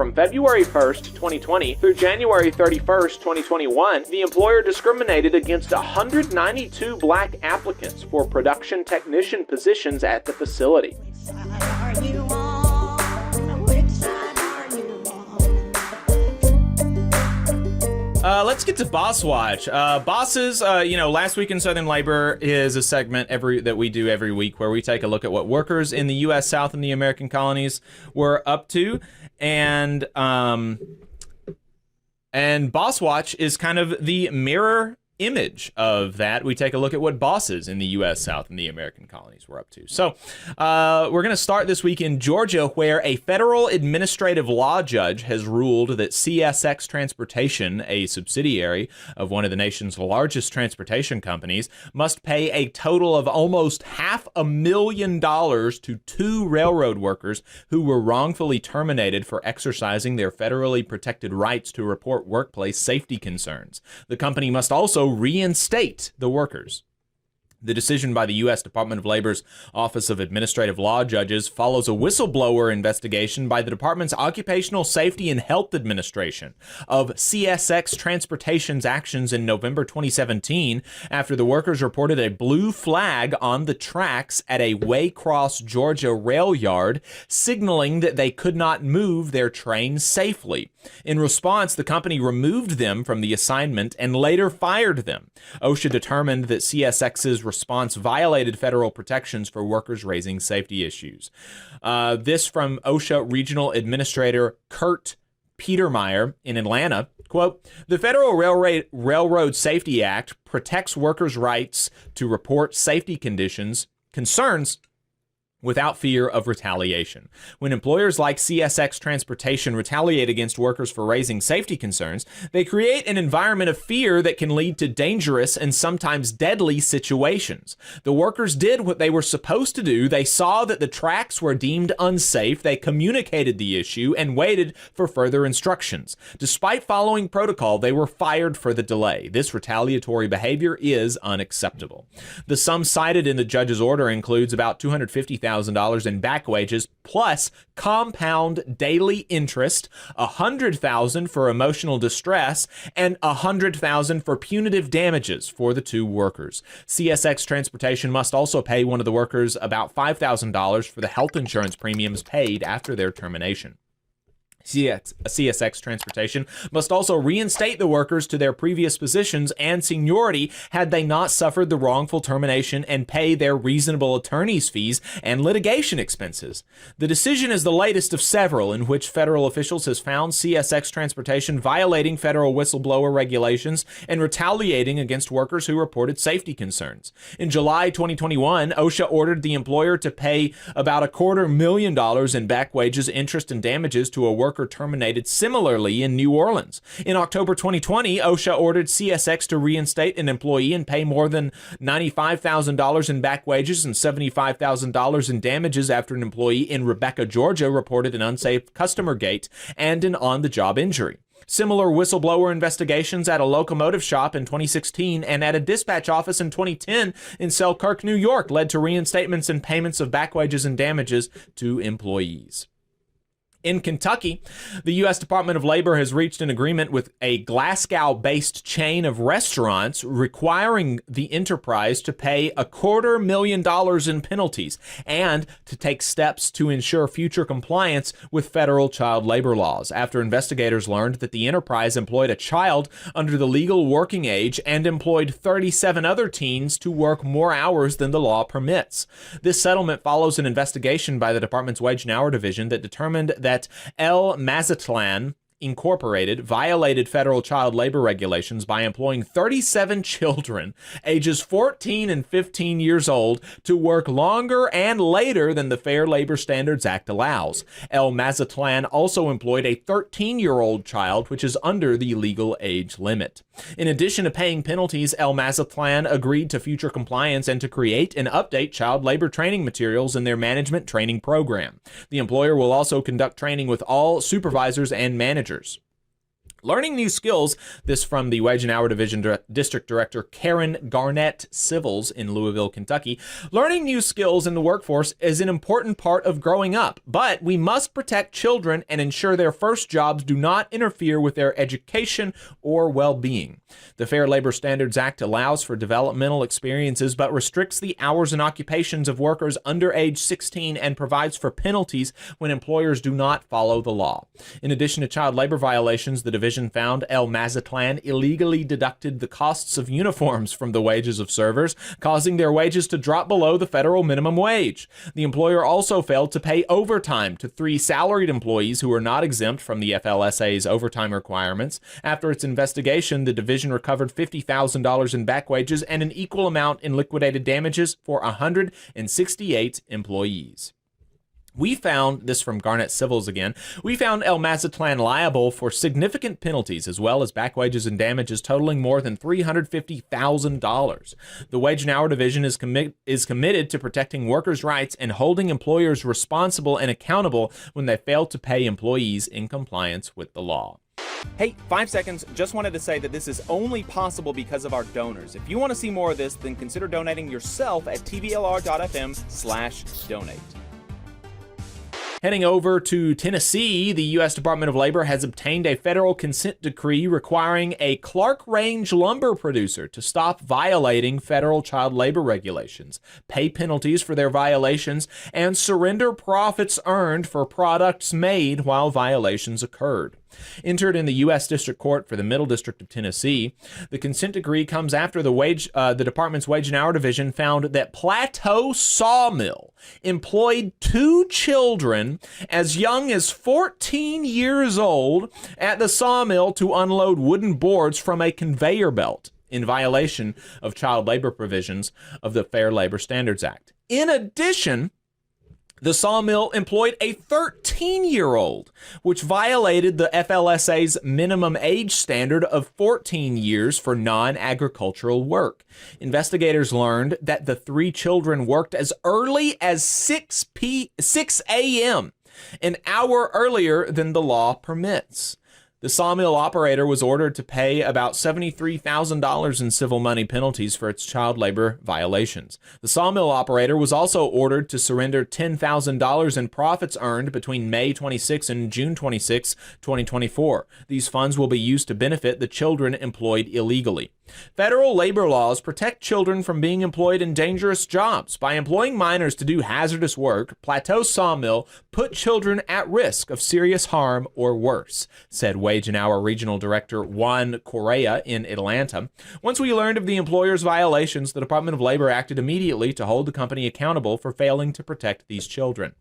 from February 1st, 2020 through January 31st, 2021, the employer discriminated against 192 black applicants for production technician positions at the facility. Let's get to Boss Watch. Bosses, last week in Southern Labor is a segment that we do every week where we take a look at what workers in the U.S. South and the American colonies were up to, and Boss Watch is kind of the mirror image of that. We take a look at what bosses in the U.S. South and the American colonies were up to. So we're going to start this week in Georgia, where a federal administrative law judge has ruled that CSX Transportation, a subsidiary of one of the nation's largest transportation companies, must pay a total of almost $500,000 to two railroad workers who were wrongfully terminated for exercising their federally protected rights to report workplace safety concerns. The company must also reinstate the workers. The decision by the U.S. Department of Labor's Office of Administrative Law Judges follows a whistleblower investigation by the department's Occupational Safety and Health Administration of CSX Transportation's actions in November 2017 after the workers reported a blue flag on the tracks at a Waycross, Georgia rail yard, signaling that they could not move their train safely. In response, the company removed them from the assignment and later fired them. OSHA determined that CSX's response violated federal protections for workers raising safety issues. This from OSHA Regional Administrator Kurt Petermeyer in Atlanta. Quote, the Federal Railroad Safety Act protects workers' rights to report safety concerns without fear of retaliation. When employers like CSX Transportation retaliate against workers for raising safety concerns, they create an environment of fear that can lead to dangerous and sometimes deadly situations. The workers did what they were supposed to do. They saw that the tracks were deemed unsafe. They communicated the issue and waited for further instructions. Despite following protocol, they were fired for the delay. This retaliatory behavior is unacceptable. The sum cited in the judge's order includes about $250,000 in back wages plus compound daily interest, $100,000 for emotional distress, and $100,000 for punitive damages for the two workers. CSX Transportation must also pay one of the workers about $5,000 for the health insurance premiums paid after their termination. CSX Transportation must also reinstate the workers to their previous positions and seniority had they not suffered the wrongful termination and pay their reasonable attorney's fees and litigation expenses. The decision is the latest of several in which federal officials has found CSX Transportation violating federal whistleblower regulations and retaliating against workers who reported safety concerns. In July 2021, OSHA ordered the employer to pay about $250,000 in back wages, interest, and damages to a worker terminated similarly in New Orleans. In October 2020, OSHA ordered CSX to reinstate an employee and pay more than $95,000 in back wages and $75,000 in damages after an employee in Rebecca, Georgia reported an unsafe customer gate and an on-the-job injury. Similar whistleblower investigations at a locomotive shop in 2016 and at a dispatch office in 2010 in Selkirk, New York led to reinstatements and payments of back wages and damages to employees. In Kentucky, the U.S. Department of Labor has reached an agreement with a Glasgow-based chain of restaurants requiring the enterprise to pay $250,000 in penalties and to take steps to ensure future compliance with federal child labor laws after investigators learned that the enterprise employed a child under the legal working age and employed 37 other teens to work more hours than the law permits. This settlement follows an investigation by the department's Wage and Hour Division that determined that El Mazatlan Incorporated violated federal child labor regulations by employing 37 children ages 14 and 15 years old to work longer and later than the Fair Labor Standards Act allows. El Mazatlan also employed a 13-year-old child, which is under the legal age limit. In addition to paying penalties, El Mazatlan agreed to future compliance and to create and update child labor training materials in their management training program. The employer will also conduct training with all supervisors and managers. Learning new skills, this from the Wage and Hour Division District Director Karen Garnett Civils in Louisville, Kentucky. Learning new skills in the workforce is an important part of growing up, but we must protect children and ensure their first jobs do not interfere with their education or well-being. The Fair Labor Standards Act allows for developmental experiences but restricts the hours and occupations of workers under age 16 and provides for penalties when employers do not follow the law. In addition to child labor violations, the division found El Mazatlan illegally deducted the costs of uniforms from the wages of servers, causing their wages to drop below the federal minimum wage. The employer also failed to pay overtime to 3 salaried employees who were not exempt from the FLSA's overtime requirements. After its investigation, the division recovered $50,000 in back wages and an equal amount in liquidated damages for 168 employees. We found, this from Garnett Civils again, we found El Mazatlan liable for significant penalties as well as back wages and damages totaling more than $350,000. The Wage and Hour Division is committed to protecting workers' rights and holding employers responsible and accountable when they fail to pay employees in compliance with the law. Hey, 5 seconds. Just wanted to say that this is only possible because of our donors. If you want to see more of this, then consider donating yourself at tvlr.fm/donate. Heading over to Tennessee, the U.S. Department of Labor has obtained a federal consent decree requiring a Clark Range lumber producer to stop violating federal child labor regulations, pay penalties for their violations, and surrender profits earned for products made while violations occurred. Entered in the U.S. District Court for the Middle District of Tennessee, the consent decree comes after the department's Wage and Hour Division found that Plateau Sawmill employed 2 children as young as 14 years old at the sawmill to unload wooden boards from a conveyor belt in violation of child labor provisions of the Fair Labor Standards Act. In addition, the sawmill employed a 13-year-old, which violated the FLSA's minimum age standard of 14 years for non-agricultural work. Investigators learned that the 3 children worked as early as 6 a.m., an hour earlier than the law permits. The sawmill operator was ordered to pay about $73,000 in civil money penalties for its child labor violations. The sawmill operator was also ordered to surrender $10,000 in profits earned between May 26 and June 26, 2024. These funds will be used to benefit the children employed illegally. Federal labor laws protect children from being employed in dangerous jobs. By employing minors to do hazardous work, Plateau Sawmill put children at risk of serious harm or worse, said Wage and Hour Regional Director Juan Correa in Atlanta. Once we learned of the employer's violations, the Department of Labor acted immediately to hold the company accountable for failing to protect these children.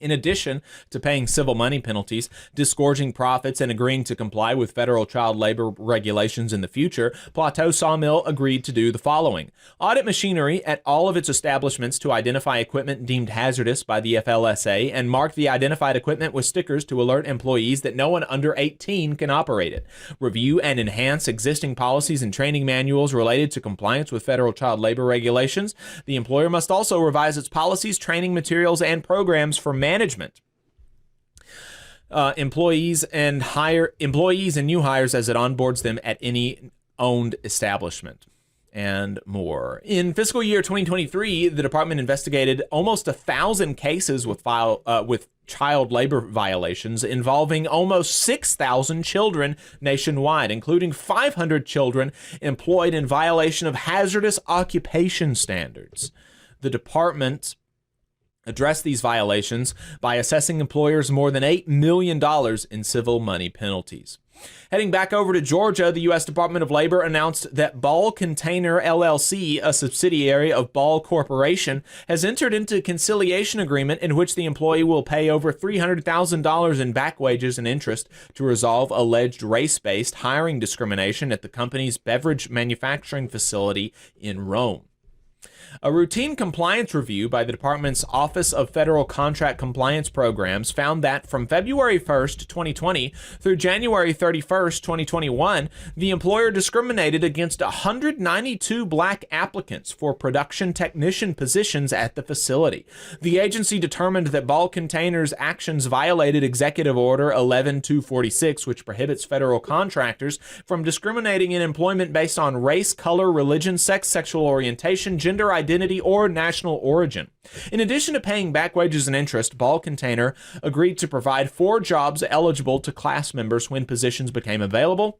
In addition to paying civil money penalties, disgorging profits, and agreeing to comply with federal child labor regulations in the future, Plateau Sawmill agreed to do the following: audit machinery at all of its establishments to identify equipment deemed hazardous by the FLSA and mark the identified equipment with stickers to alert employees that no one under 18 can operate it. Review and enhance existing policies and training manuals related to compliance with federal child labor regulations. The employer must also revise its policies, training materials, and programs for management, employees and new hires as it onboards them at any owned establishment, and more. In fiscal year 2023, the department investigated almost 1,000 cases with child labor violations involving almost 6,000 children nationwide, including 500 children employed in violation of hazardous occupation standards. The department addressed these violations by assessing employers more than $8 million in civil money penalties. Heading back over to Georgia, the U.S. Department of Labor announced that Ball Container LLC, a subsidiary of Ball Corporation, has entered into a conciliation agreement in which the employee will pay over $300,000 in back wages and interest to resolve alleged race-based hiring discrimination at the company's beverage manufacturing facility in Rome. A routine compliance review by the department's Office of Federal Contract Compliance Programs found that from February 1st, 2020 through January 31st, 2021, the employer discriminated against 192 black applicants for production technician positions at the facility. The agency determined that Ball Container's actions violated Executive Order 11246, which prohibits federal contractors from discriminating in employment based on race, color, religion, sex, sexual orientation, gender identity, or national origin. In addition to paying back wages and interest, Ball Container agreed to provide 4 jobs eligible to class members when positions became available,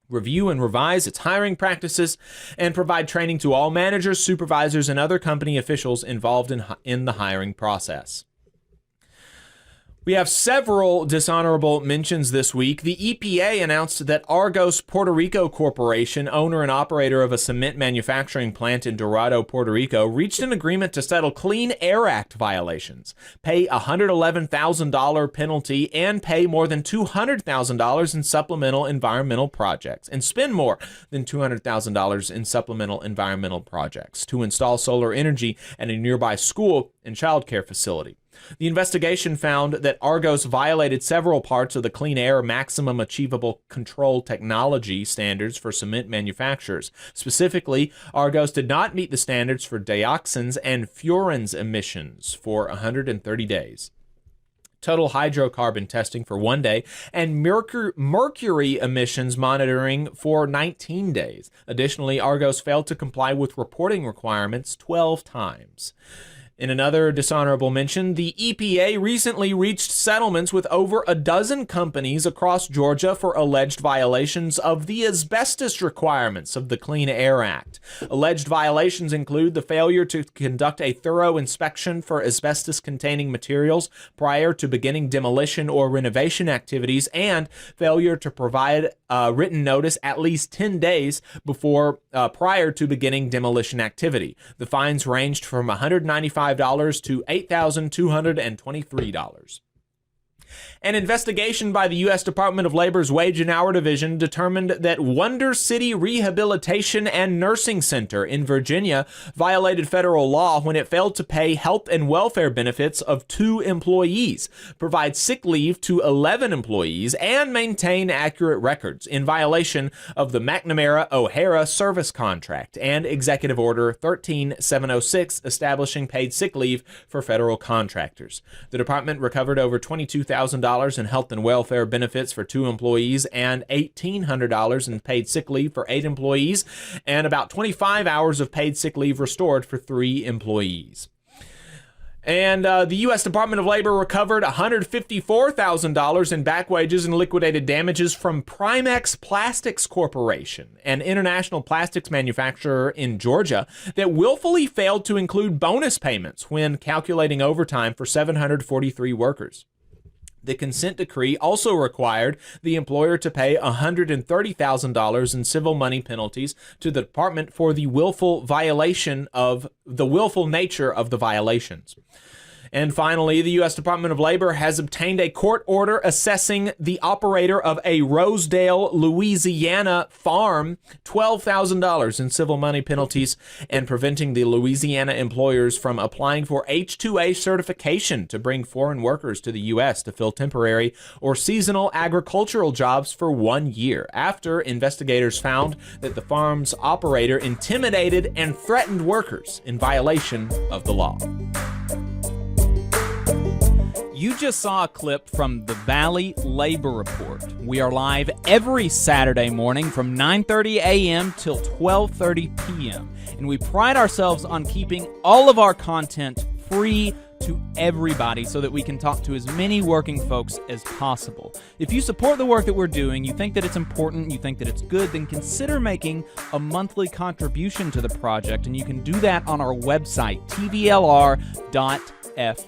review and revise its hiring practices, and provide training to all managers, supervisors, and other company officials involved in the hiring process. We have several dishonorable mentions this week. The EPA announced that Argos Puerto Rico Corporation, owner and operator of a cement manufacturing plant in Dorado, Puerto Rico, reached an agreement to settle Clean Air Act violations, pay a $111,000 penalty, and pay more than $200,000 in supplemental environmental projects, and spend more than $200,000 in supplemental environmental projects to install solar energy at a nearby school and child care facility. The investigation found that Argos violated several parts of the Clean Air Maximum Achievable Control Technology standards for cement manufacturers. Specifically, Argos did not meet the standards for dioxins and furans emissions for 130 days. Total hydrocarbon testing for 1 day, and mercury emissions monitoring for 19 days. Additionally, Argos failed to comply with reporting requirements 12 times. In another dishonorable mention, the EPA recently reached settlements with over a dozen companies across Georgia for alleged violations of the asbestos requirements of the Clean Air Act. Alleged violations include the failure to conduct a thorough inspection for asbestos-containing materials prior to beginning demolition or renovation activities, and failure to provide written notice at least 10 days prior to beginning demolition activity. The fines ranged from $195 to $8,223. An investigation by the U.S. Department of Labor's Wage and Hour Division determined that Wonder City Rehabilitation and Nursing Center in Virginia violated federal law when it failed to pay health and welfare benefits of 2 employees, provide sick leave to 11 employees, and maintain accurate records in violation of the McNamara-O'Hara Service Contract and Executive Order 13706 establishing paid sick leave for federal contractors. The department recovered over $22,000 in health and welfare benefits for 2 employees and $1,800 in paid sick leave for 8 employees, and about 25 hours of paid sick leave restored for 3 employees. And the U.S. Department of Labor recovered $154,000 in back wages and liquidated damages from Primex Plastics Corporation, an international plastics manufacturer in Georgia that willfully failed to include bonus payments when calculating overtime for 743 workers. The consent decree also required the employer to pay $130,000 in civil money penalties to the department for the willful nature of the violations. And finally, the U.S. Department of Labor has obtained a court order assessing the operator of a Rosedale, Louisiana farm $12,000 in civil money penalties and preventing the Louisiana employers from applying for H-2A certification to bring foreign workers to the U.S. to fill temporary or seasonal agricultural jobs for 1 year after investigators found that the farm's operator intimidated and threatened workers in violation of the law. You just saw a clip from the Valley Labor Report. We are live every Saturday morning from 9:30 a.m. till 12:30 p.m. And we pride ourselves on keeping all of our content free to everybody so that we can talk to as many working folks as possible. If you support the work that we're doing, you think that it's important, you think that it's good, then consider making a monthly contribution to the project, and you can do that on our website, tvlr.fm.